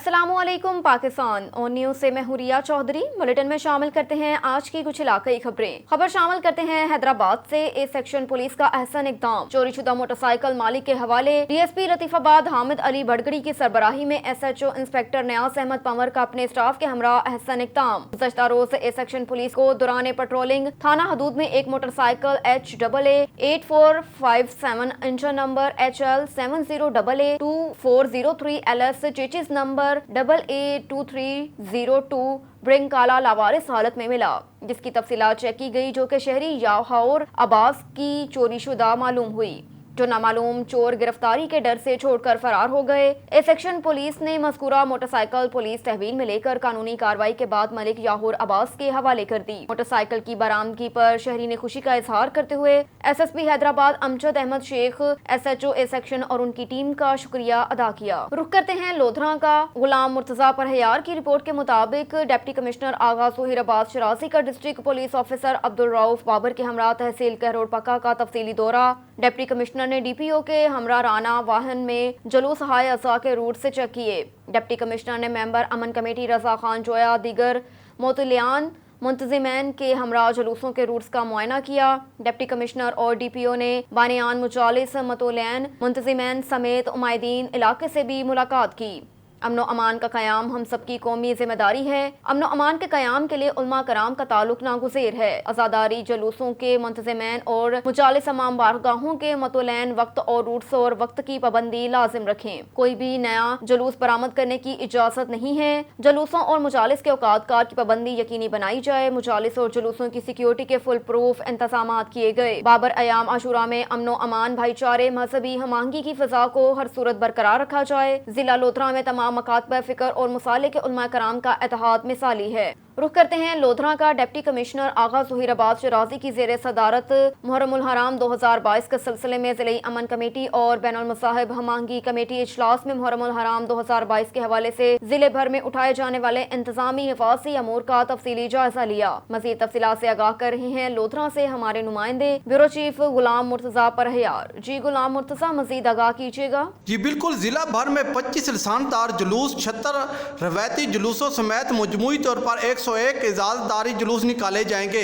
अस्सलामुअलैकुम पाकिस्तान और न्यूज़ से मैं हुरिया चौधरी। बुलेटिन में शामिल करते हैं आज की कुछ इलाकाई खबरें। खबर शामिल करते हैं हैदराबाद से। ए सेक्शन पुलिस का अहसन इक़दाम, चोरी शुदा मोटरसाइकिल मालिक के हवाले। डीएसपी लतीफाबाद हामिद अली बड़गड़ी की सरबराही में SHO इंस्पेक्टर नियाज अहमद पंवर का अपने स्टाफ के हमरा अहसन इक़दाम। गुज़श्ता रोज ए सेक्शन पुलिस को दौरान पेट्रोलिंग थाना हदूद में एक motorcycle HAA 8457 engine number HL 70AA2403 LS chassis number AA2302 bring काला लावारिस हालत में मिला, जिसकी तफसीलात चेक की गई, जो कि शहरी याहौर अब्बास की चोरी शुदा मालूम हुई, जो नामालूम चोर गिरफ्तारी के डर से छोड़कर फरार हो गए। ए सेक्शन पुलिस ने मज़कूरा मोटरसाइकिल पुलिस तहवील में लेकर कानूनी कार्रवाई के बाद मलिक याहूर अब्बास के हवाले कर दी। मोटरसाइकिल की बरामदगी पर शहरी ने खुशी का इजहार करते हुए SSP Hyderabad Amjad Ahmed Sheikh, SHO A section और उनकी टीम का शुक्रिया अदा किया। रुख करते हैं लोधरा का। गुलाम मुर्तजा परहयार की रिपोर्ट के मुताबिक डिप्टी कमिश्नर आगा ज़हीराबाद शराजी का district police officer Abdul Rauf Babar के हमरा तहसील कहरोड़ पक्का का तफसीली दौरा। डिप्टी कमिश्नर ने DPO के हमरा राना वाहन में जुलूस हाय अज़ा के रूट से चेक किए। डिप्टी कमिश्नर ने मेंबर अमन कमेटी रजा खान जोया दीगर मोतलियान मुंतजिमैन के हमरा जुलूसों के रूट्स का मुआयना किया। डिप्टी कमिश्नर और DPO ने बानियान मुजालिस मतोलैन मुंतजिमैन समेत उमायदीन इलाके से भी मुलाकात की। अमनो अमान का क़याम हम सबकी कौमी जिम्मेदारी है। अमनो अमान के क़याम के लिए उलमा कराम का ताल्लुक नागुज़ेर है। आज़ादारी जुलूसों के मुंतज़िमैन और मुजालिस तमाम बारगाहों के मतोलैन वक्त और रूट्स और वक्त की पाबंदी लाजिम रखें। कोई भी नया जुलूस बरामद करने की इजाज़त नहीं है। जुलूसों और मुजालिस के औकात की पाबंदी यकीनी बनाई जाए। मुजालिस और जुलूसों की सिक्योरिटी के फुल प्रूफ इंतज़ामात किए गए। बाबर अयाम आशूरा में अमनो अमान, भाईचारे, मजहबी हमआहंगी की फ़िज़ा को हर सूरत बरकरार रखा जाए। जिला लोधरा में तमाम मकात पर फ़िक्र और मुसाले के उलमा कराम का इत्तेहाद मिसाली है। रुख करते हैं लोधरा का। डिप्टी कमिश्नर आगा ज़हीराबाद शराजी की ज़ेर सदारत मुहर्रमुल हराम 2022 के सिलसिले में ज़िले अमन कमेटी और बैनुल मज़ाहिब हमआहंगी कमेटी इजलास में मुहर्रमुल हराम 2022 के हवाले से ज़िले भर में उठाए जाने वाले इंतजामी हिफाज़ती अमूर का तफसीली जायजा लिया। मज़ीद तफसीलात से आगाह कर रहे हैं लोधरा से हमारे नुमाइंदे ब्यूरो चीफ गुलाम मुर्तजा परहयार। जी गुलाम मुर्तजा, मज़ीद आगाह कीजिएगा। जी बिल्कुल, जिला भर में 25 लिसानदार जुलूस, 76 रवायती जुलूसों समेत मजमूई तौर पर 101 इजाज़तदारी जुलूस निकाले जाएंगे।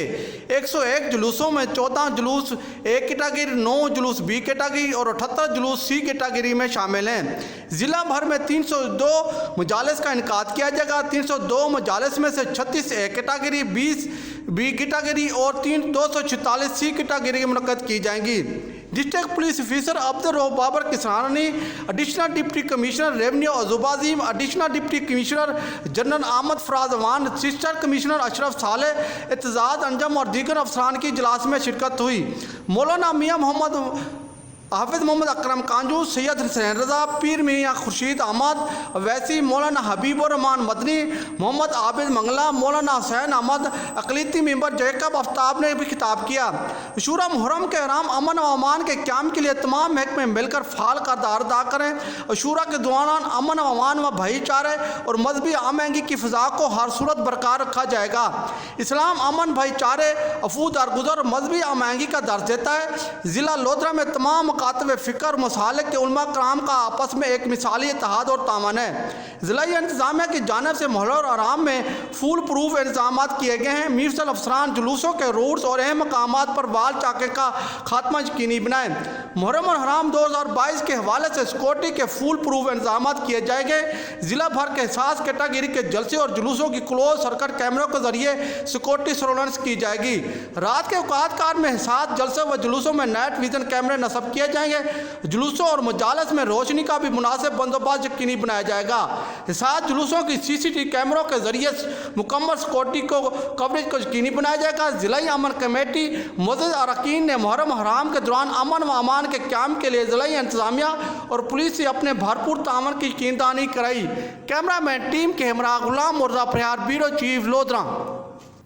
101 जुलूसों में 14 जुलूस A कैटेगरी, 9 जुलूस B कैटेगरी और 78 जुलूस C कैटेगरी में शामिल हैं। ज़िला भर में 302 मजालिस का इनकाद किया जाएगा। 302 मजालिस में से 36 A कैटेगरी, 20 B कैटेगरी और 246 C कैटेगरी मुनक्कद की जाएंगी। District police officer Abdul Rauf Babar किसानी, एडिशनल डिप्टी कमिश्नर रेवेन्यू अजूब Azeem, additional deputy commissioner general Ahmad Faraz Awan, assistant commissioner Ashraf Saleh, Aitzaz Anjum और दीगर अफसरान की इजलास में शिरकत हुई। मौलाना मियाँ मोहम्मद हाफिज मोहम्मद अकरम कांजू, सैयद हुसैन रजा, पीर मियाँ खुर्शीद अहमद वैसी, मौलाना हबीबुर रहमान मदनी, मोहम्मद आबिद मंगला, मौलाना हुसैन अहमद, अकलीती मेंबर जैकब आफ्ताब ने भी खिताब किया। अशूरा मुहर्रम के अहराम अमन व अमान के क़याम के लिए तमाम महकमे मिलकर फ़ाल किरदार अदा करें। अशूरा के दौरान अमन व अमान व भाईचारे और मजहबी हमआहंगी की फ़िज़ा को हर सूरत बरकरार रखा जाएगा। इस्लाम अमन, भाईचारे, अफू दरगुजर, मजहबी हमआहंगी का दर्ज देता है। ज़िला लोधरा में तमाम मुकातब फ़िक्र मसाले के उलमा कराम का आपस में एक मिसाली इत्तेहाद और तामन है। ज़िलाई इंतज़ामिया की जानिब से मोहल्ला और आराम में फूल प्रूफ इंतजाम किए गए हैं। मीरसल अफसरान जुलूसों के रूट्स और अहम मकामात पर वाल चाके का खात्मा यकीनी बनाएं। मुहर्रम और हराम 2022 के हवाले से सिक्योरिटी के फूल प्रूफ इंतजाम किए जाएंगे। ज़िला भर के 7 कैटेगरी के जलसे और जुलूसों की क्लोज सर्किट कैमरों के जरिए सिक्योरिटी सर्वेलेंस की जाएगी। रात के औकात में 7 जलसे व जुलूसों में नाइट विजन कैमरे नस्ब किए जाएंगे। जुलूसों और मजालिस में रोशनी का भी मुनासिब बंदोबस्त यकीनी बनाया जाएगा। 7 जुलूसों की CCTV कैमरों के जरिए मुकम्मल सिक्योरिटी को कवरेज को यकीनी बनाया जाएगा। ज़िलाई अमन कमेटी मुअज़्ज़ज़ अरकान ने मुहर्रम हराम के दौरान अमन व अमान के क़याम के लिए ज़िलाई इंतज़ामिया और पुलिस से अपने भरपूर तावन की यकीनदहानी कराई। कैमरामैन टीम के हमरा Ghulam Murtaza Parhiyar, bureau chief Lodhra.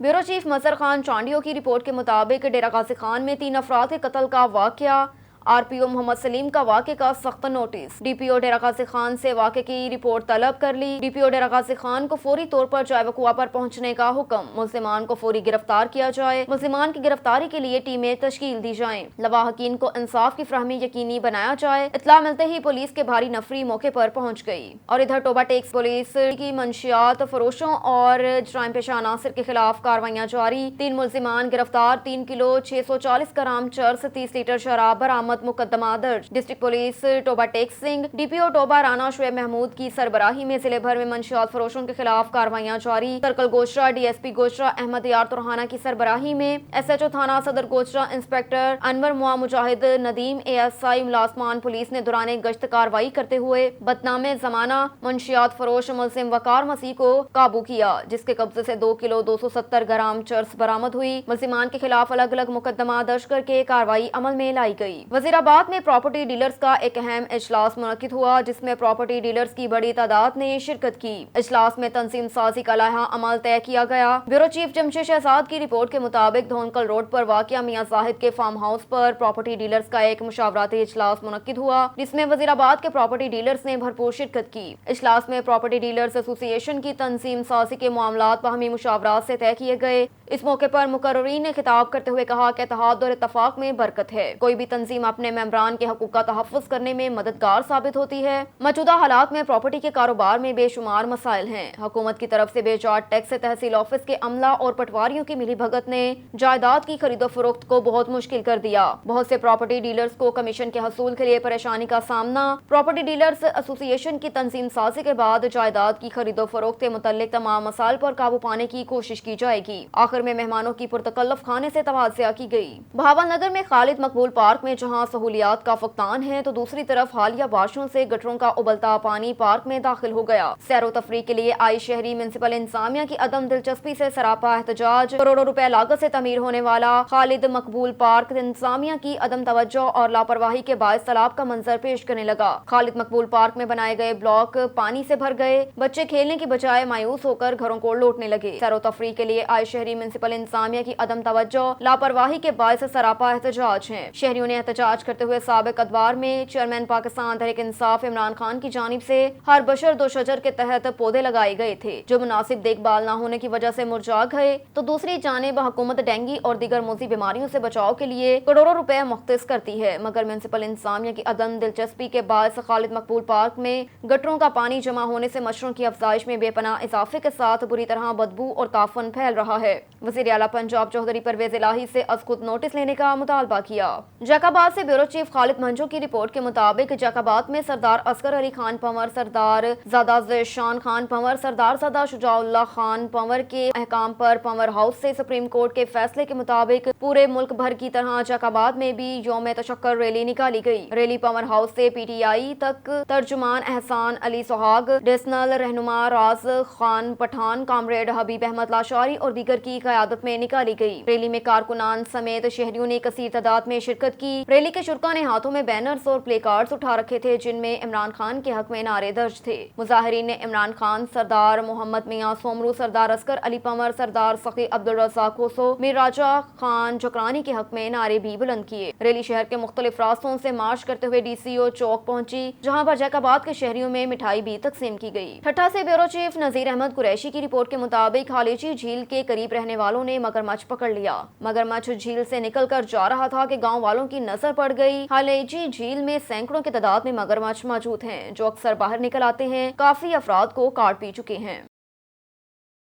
Bureau chief Mazhar Khan Chandio की रिपोर्ट के मुताबिक डेरा गाजी खान में 3 अफराद के कत्ल का वाक़या RPO मोहम्मद सलीम का वाक़े का सख्त नोटिस। DPO डेरा गाजी खान से वाक़े की रिपोर्ट तलब कर ली। DPO डेरा गाजी खान को फौरी तौर पर जाए वकुआ पर पहुंचने का हुक्म। मुल्जिमान को फौरी गिरफ्तार किया जाए। मुल्जिमान की गिरफ्तारी के लिए टीमें तश्कील दी जाएं। लवाहकीन को इंसाफ की फराहमी यकीनी बनाया जाए। इत्तला मिलते ही पुलिस के भारी नफरी मौके पर पहुंच गई। और इधर टोबा टेक्स पुलिस की मंशियात फरोशों और जराइम पेशा अनासर के खिलाफ कार्रवाइयां जारी। 3 मुल्जिमान गिरफ्तार, 3 किलो 640 ग्राम चरस, 30 लीटर शराब बरामद, मुकदमा दर्ज। District police Toba Tek Singh, DPO Toba Rana Shoaib Mahmood की सरबराही में जिले भर में मंशियात फरोशों के खिलाफ कार्रवाइयां जारी। सर्कल गोशरा DSP गोशरा अहमद यार तुरहाना की सरबराही में SHO थाना सदर गोशरा इंस्पेक्टर अनवर मुआ मुजाहिद नदीम ASI मुलाजमान पुलिस ने दौरान गश्त कार्रवाई करते हुए बदनामे जमाना मंशियात फरोश मुल्जिम वकार मसीह को काबू किया, जिसके कब्जे से 2 किलो 270 ग्राम चरस बरामद हुई। मुल्जिमान के खिलाफ अलग अलग मुकदमा दर्ज करके कार्रवाई अमल में लाई गई। वजीराबाद में प्रॉपर्टी डीलर्स का एक अहम इजलास मुनक्किद हुआ, जिसमें प्रॉपर्टी डीलर्स की बड़ी तादाद ने शिरकत की। इजलास में तंजीम साजी का लायहा अमल तय किया गया। ब्यूरो चीफ जमशेद शहजाद की रिपोर्ट के मुताबिक धोनकल रोड पर वाक़िया मियां जाहिद के फार्म हाउस पर प्रॉपर्टी डीलर्स का एक मुशावराती इजलास मुनक्किद हुआ, जिसमें वजीराबाद के प्रॉपर्टी डीलर्स ने भरपूर शिरकत की। इजलास में प्रॉपर्टी डीलर्स एसोसिएशन की तंजीम साजी के मामलात बाहमी मुशावरात से तय किए गए। इस मौके पर मुकर्रीन ने खिताब करते हुए कहा कि इत्तेहाद और इत्तफाक में बरकत है। कोई भी तंजीम अपने मेंबरान के हकूक का तहफ़्फ़ुज़ करने में मददगार साबित होती है। मौजूदा हालात में प्रॉपर्टी के कारोबार में बेशुमार मसाइल हैं। हुकूमत की तरफ से बेजात टैक्स से तहसील ऑफिस के अमला और पटवारियों की मिली भगत ने जायदाद की खरीदो फरोख्त को बहुत मुश्किल कर दिया। बहुत से प्रॉपर्टी डीलर्स को कमीशन के हसूल के लिए परेशानी का सामना। प्रॉपर्टी डीलर्स एसोसिएशन की तंजीम साजी के बाद जायदाद की खरीदो फरोख्त से मुतल्लिक तमाम मसाइल पर काबू पाने की कोशिश की जाएगी। आखिर में मेहमानों की पुरतकल्लफ खाने से तवाज़िया की गई। भावलनगर में खालिद मकबूल पार्क में जहां सहूलियात का फकदान है, तो दूसरी तरफ हालिया बारिशों से गटरों का उबलता पानी पार्क में दाखिल हो गया। सैरो तफरी के लिए आई शहरी म्युनिसिपल इंतजामिया की अदम दिलचस्पी से सरापा एहतजाज। करोड़ों रुपए लागत से तमीर होने वाला खालिद मकबूल पार्क इंतजामिया की अदम तवज्जो और लापरवाही के बायस तालाब का मंजर पेश करने लगा। खालिद मकबूल पार्क में बनाए गए ब्लॉक पानी से भर गए। बच्चे खेलने की बजाय मायूस होकर घरों को लौटने लगे। सैरो तफरी के लिए आई शहरी म्युनिसिपल इंतजामिया की अदम तवज्जो लापरवाही के बायस सरापा एहतजाज है। शहरियों ने एहतजाज करते हुए साबिक अदवार में चेयरमैन पाकिस्तान तहरीक इंसाफ इमरान खान की जानिब से हर बशर दो शजर के तहत पौधे लगाए गए थे, जो मुनासिब देखभाल न होने की वजह से मुरझा गए, तो दूसरी जानिब हुकूमत डेंगू और दीगर मौजी बीमारियों से बचाव के लिए करोड़ों रुपए मुख्तस करती है, मगर म्युनिसिपल इंतजामिया की अदम दिलचस्पी के बाद खालिद मकबूल पार्क में गटरों का पानी जमा होने से मच्छरों की अफजाइश में बेपनाह इजाफे के साथ बुरी तरह बदबू और ताफन फैल रहा है। वज़ीर आला पंजाब चौधरी परवेज इलाही से अज खुद नोटिस लेने का मुतालबा किया। जैकाबाद से ब्यूरो चीफ खालिद मंजू की रिपोर्ट के मुताबिक जैकाबाद में सरदार असगर अली खान पंवर, सरदार ज़ादा ज़ेशान खान पंवर, सरदार ज़ादा शुजाउल्लाह खान पंवर के अहकाम पर पंवर हाउस से सुप्रीम कोर्ट के फैसले के मुताबिक पूरे मुल्क भर की तरह जैकाबाद में भी यौम तशक्कुर रैली निकाली गई। रैली पंवर हाउस से PTI तक तर्जुमान एहसान अली सुहाग, डिस्नल रहनुमा राज खान पठान, कामरेड हबीब अहमद लाशारी और दीगर की क़यादत में निकाली गई। रैली में कारकुनान समेत शहरियों ने कसीर तादाद में शिरकत की। रैली के शुरका ने हाथों में बैनर्स और प्ले कार्ड्स उठा रखे थे, जिनमें इमरान खान के हक में नारे दर्ज थे। मुजाहिरीन ने इमरान खान, सरदार मोहम्मद मियां सोमरू, सरदार असगर अली पंवर, सरदार सखी अब्दुल रज़ाक कोसो, मीर राजा खान जकरानी के हक में नारे भी बुलंद किए। रैली शहर के मुख्तलिफ रास्तों से मार्च करते हुए DCO चौक पहुंची, जहां पर जैकाबाद के शहरियों में मिठाई भी तकसीम की गई। ठट्ठा से ब्यूरो चीफ नजीर अहमद कुरैशी की रिपोर्ट के मुताबिक हालेची झील के करीब रहने वालों ने मगरमच्छ पकड़ लिया। मगरमच्छ झील से निकल कर जा रहा था कि गाँव वालों की नजर पड़ गई। हालेची झील में सैकड़ों की तादाद में मगरमच्छ मौजूद हैं, जो अक्सर बाहर निकल आते हैं। काफी अफराद को काट पी चुके हैं।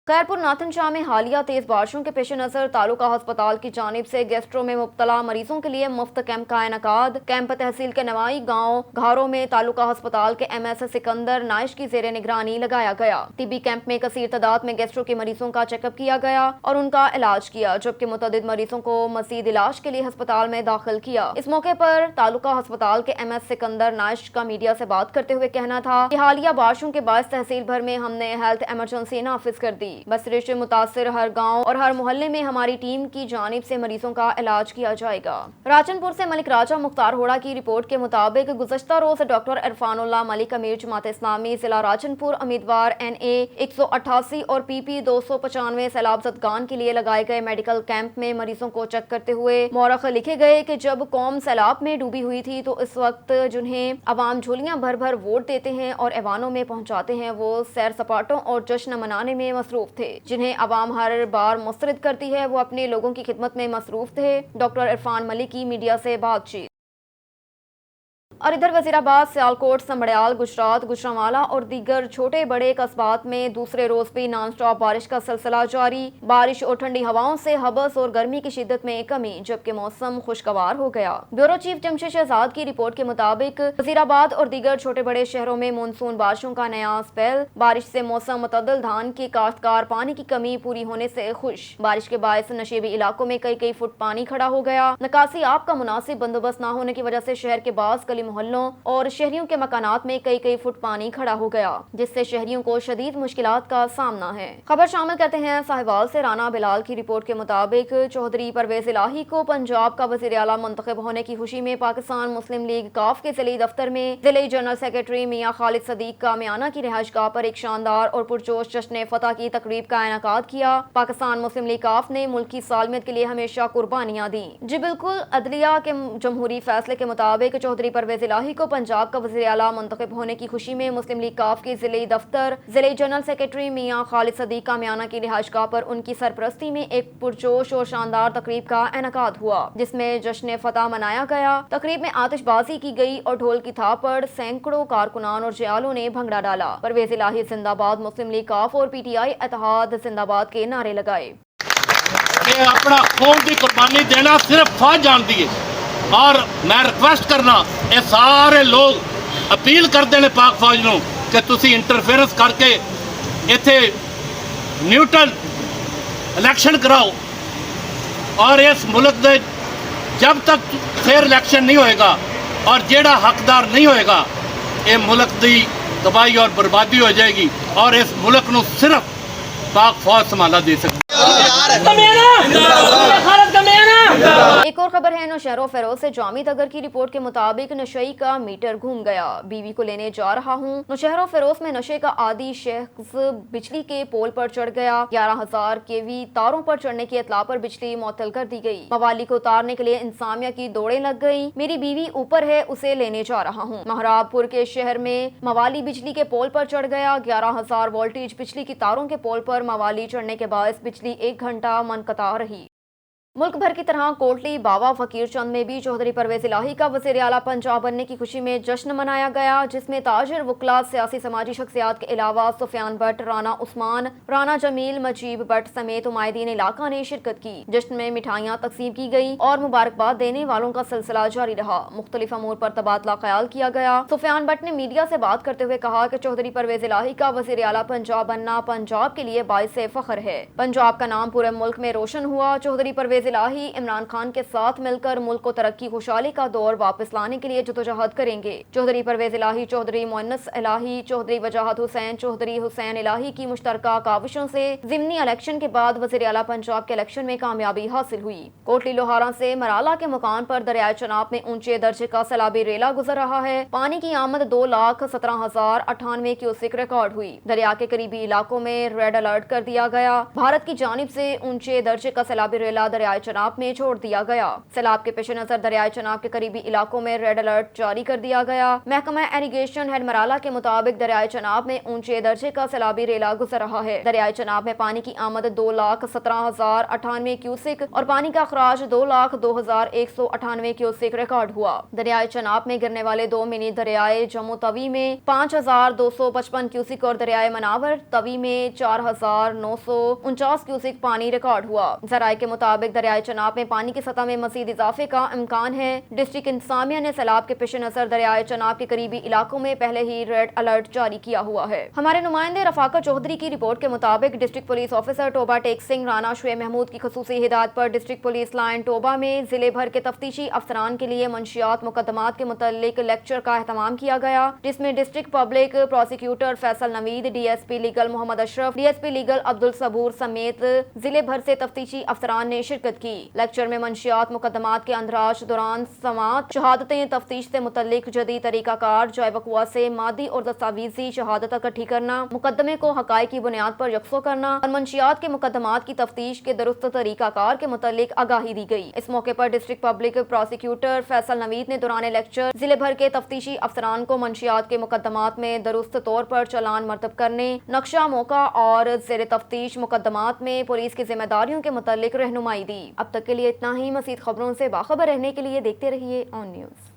खैरपुर नाथन शाह में हालिया तेज बारिशों के पेश नजर तालुका अस्पताल की जानिब से गैस्ट्रो में मुब्तला मरीजों के लिए मुफ्त कैंप का इनेकाद। कैंप तहसील के नवाई गाँव घारों में तालुका अस्पताल के MS सिकंदर नाइश की जेर निगरानी लगाया गया। तिबी कैंप में कसीर तादाद में गैस्ट्रो के मरीजों का चेकअप किया गया और उनका इलाज किया, जबकि मुतअद्दिद मरीजों को मजीद इलाज के लिए अस्पताल में दाखिल किया। इस मौके पर तालुका अस्पताल के MS सिकंदर नाइश का मीडिया से बात करते हुए कहना था कि हालिया बारिशों के बाद तहसील भर में हमने हेल्थ इमरजेंसी नाफिज कर दी। बसरिश मुतासिर हर गाँव और हर मोहल्ले में हमारी टीम की जानिब से मरीजों का इलाज किया जाएगा। राजनपुर से मलिक राजा मुख्तार होड़ा की रिपोर्ट के मुताबिक गुज़श्ता रोज डॉक्टर इरफानुल्लाह मलिक अमीर जमात इस्लामी जिला राजनपुर उम्मीदवार NA 188 और PP 295 सैलाब ज़दगान के लिए लगाए गए मेडिकल कैंप में मरीजों को चेक करते हुए मौरख लिखे गए कि जब कौम सैलाब में डूबी हुई थी तो इस वक्त जिन्हें अवाम झोलियां भर भर वोट देते हैं और ऐवानों में पहुंचाते हैं वो सैर सपाटों और जश्न मनाने में मसरूफ थे। जिन्हें अवाम हर बार मुस्तरद करती है वो अपने लोगों की खिदमत में मसरूफ थे। डॉक्टर इरफान मलिक की मीडिया से बातचीत। और इधर वजीराबाद, सियालकोट, समड़ियाल, गुजरात, गुजरांवाला और दीगर छोटे बड़े कस्बात में दूसरे रोज भी नॉन स्टॉप बारिश का सिलसिला जारी। बारिश और ठंडी हवाओं से हबस और गर्मी की शिद्दत में कमी, जबकि मौसम खुशगवार हो गया। ब्यूरो चीफ जमशेद शहजाद की रिपोर्ट के मुताबिक वजीराबाद और दीगर छोटे बड़े शहरों में मानसून बारिशों का नया स्पेल। बारिश से मौसम मुतअद्दिल, धान के काश्तकार पानी की कमी पूरी होने से खुश। बारिश के बायस नशेबी इलाकों में कई फुट पानी खड़ा हो गया। निकासी आब का मुनासिब बंदोबस्त न होने की वजह से शहर के बास गली मोहल्लों और शहरियों के मकानात में कई फुट पानी खड़ा हो गया, जिससे शहरियों को शदीद मुश्किलात का सामना है। खबर शामिल करते हैं साहिवाल से। राना बिलाल की रिपोर्ट के मुताबिक चौधरी परवेज इलाही को पंजाब का वज़ीर आला मुंतखब होने की खुशी में पाकिस्तान मुस्लिम लीग काफ के ज़िले दफ्तर में ज़िले जनरल सेक्रेटरी मियां खालिद सदीक का मियाना की रिहाइशगाह पर एक शानदार और पुरजोश जश्न फतह की तकरीब का इनेकाद किया। पाकिस्तान मुस्लिम लीग काफ ने मुल्क की सालमियत के लिए हमेशा कुर्बानियां दी। जी बिल्कुल, अदलिया के जमहूरी फैसले के मुताबिक चौधरी परवेज इलाही को पंजाब का वज़ीर आला मुंतखब होने की खुशी में मुस्लिम लीग काफ के ज़िले दफ्तर ज़िले जनरल सेक्रेटरी मियां खालिद सदीक का मियाना की रिहाइशगाह पर उनकी सरपरस्ती में एक पुरजोश और शानदार तकरीब का इनेकाद हुआ, जिसमें जश्न फतह मनाया गया। तकरीब में आतिशबाजी की गई और ढोल की थाप पर सैकड़ों कारकुनान और जयालों ने भंगड़ा डाला। परवेज इलाही जिंदाबाद, मुस्लिम लीग काफ और PTI इत्तेहाद जिंदाबाद के नारे लगाए। अपना कौम की कुर्बानी देना सिर्फ फौज जानती है, और मैं रिक्वेस्ट करना ये सारे लोग अपील करते हैं पाक फौज नूं कि तुसी इंटरफेरेंस करके इत्थे न्यूट्रल इलेक्शन कराओ, और इस मुल्क दे जब तक फेयर इलेक्शन नहीं होएगा और जेड़ा हकदार नहीं होएगा ये मुल्क की तबाही और बर्बादी हो जाएगी, और इस मुल्क नूं सिर्फ पाक फौज संभाला दे सकती। एक और खबर है नौशहरों फेरोज से। जामिद अगर की रिपोर्ट के मुताबिक नशई का मीटर घूम गया, बीवी को लेने जा रहा हूँ। नौशहरों फेरोज में नशे का आदी शख्स बिजली के पोल पर चढ़ गया। 11,000 kV तारों पर चढ़ने की इतला पर बिजली मुअत्तल कर दी गई। मवाली को उतारने के लिए इंतजामिया की दौड़ें लग गई। मेरी बीवी ऊपर है, उसे लेने जा रहा हूँ। महराबपुर के शहर में मवाली बिजली के पोल पर चढ़ गया। 11,000 वोल्टेज बिजली की तारों के पोल पर मवाली चढ़ने के बाद बिजली 1 घंटा मुनक़ता रही। मुल्क भर की तरह कोटली, बावा, फकीर चंद में भी चौधरी परवेज इलाही का वज़ीर आला पंजाब बनने की खुशी में जश्न मनाया गया, जिसमें ताजिर, वकला, सियासी समाजी शख्सियात के अलावा सुफियान भट्ट, राना उस्मान, राना जमील, मजीब भट्ट समेत उमायदीन इलाका ने शिरकत की। जश्न में मिठाइयाँ तकसीम की गई और मुबारकबाद देने वालों का सिलसिला जारी रहा। मुख्तलिफ अमूर पर तबादला ख्याल किया गया। सुफियान भट्ट ने मीडिया से बात करते हुए कहा कि चौधरी परवेज इलाही का वज़ीर आला पंजाब बनना पंजाब के लिए बाइसे फख्र है। पंजाब का नाम पूरे मुल्क में रोशन हुआ। चौधरी परवेज इलाही इमरान खान के साथ मिलकर मुल्क को तरक्की खुशहाली का दौर वापस लाने के लिए जदोजहद करेंगे। चौधरी परवेज इलाही, चौधरी मुअन्नस इलाही, चौधरी वजाहत हुसैन, चौधरी हुसैन इलाही की मुश्तरका काविशों से ज़िमनी इलेक्शन के बाद वज़ीर आला पंजाब के इलेक्शन में कामयाबी हासिल हुई। कोटली लोहारा से मराला के मुकाम पर दरियाए चनाब में ऊंचे दर्जे का सैलाबी रेला गुजर रहा है। पानी की आमद 2,17,098 क्यूसेक रिकॉर्ड हुई। दरिया के करीबी इलाकों में रेड अलर्ट कर दिया गया। भारत की जानिब से ऊंचे दर्जे का सैलाबी रेला दरियाए चनाब में छोड़ दिया गया। सैलाब के पेश नजर दरियाए चनाब के करीबी इलाकों में रेड अलर्ट जारी कर दिया गया। महकमा इरिगेशन हेड मराला के मुताबिक दरियाए चनाब में ऊंचे दर्जे का सैलाबी रेला गुजर रहा है। दरियाए चनाब में पानी की आमद 2,17,098 क्यूसेक और पानी का अखराज 2,02,198 क्यूसेक रिकॉर्ड हुआ। दरियाए चनाब में गिरने वाले 2 मिनी दरियाए जम्मू तवी में 5,255 क्यूसेक और दरियाए मनावर तवी में 4,949 क्यूसेक पानी रिकॉर्ड हुआ। जराये के मुताबिक دریائے چناب میں پانی کی سطح میں مزید اضافے کا امکان ہے۔ ڈسٹرکٹ انتظامیہ نے سیلاب کے پیش نظر دریائے چناب کے قریبی علاقوں میں پہلے ہی ریڈ الرٹ جاری کیا ہوا ہے۔ ہمارے نمائندے رفاقت چودھری کی رپورٹ کے مطابق ڈسٹرکٹ پولیس آفیسر ٹوبہ ٹیک سنگھ رانا شعیب محمود کی خصوصی ہدایت پر ڈسٹرکٹ پولیس لائن ٹوبہ میں ضلع بھر کے تفتیشی افسران کے لیے منشیات مقدمات کے متعلق لیکچر کا اہتمام کیا گیا، جس میں district public prosecutor Faisal Naveed, D S P legal Muhammad Ashraf, D S P legal Abdul Saboor سمیت ضلع بھر سے تفتیشی افسران نے شرکت کی۔ لیکچر میں منشیات مقدمات کے اندراج دوران سماعت، شہادتیں، تفتیش سے متعلق جدید طریقہ کار، جائے وقوع سے مادی اور دستاویزی شہادت اکٹھی کرنا، مقدمے کو حقائق کی بنیاد پر یکساں کرنا اور منشیات کے مقدمات کی تفتیش کے درست طریقہ کار کے متعلق آگاہی دی گئی۔ اس موقع پر ڈسٹرکٹ پبلک پروسیکیوٹر فیصل نوید نے دوران لیکچر ضلع بھر کے تفتیشی افسران کو منشیات کے مقدمات میں درست طور پر چالان مرتب کرنے، نقشہ موقع اور زیر تفتیش مقدمات میں پولیس کی ذمہ داریوں کے متعلق رہنمائی دی۔ اب تک کے لیے اتنا ہی۔ مزید خبروں سے باخبر رہنے کے لیے دیکھتے رہیے آن نیوز۔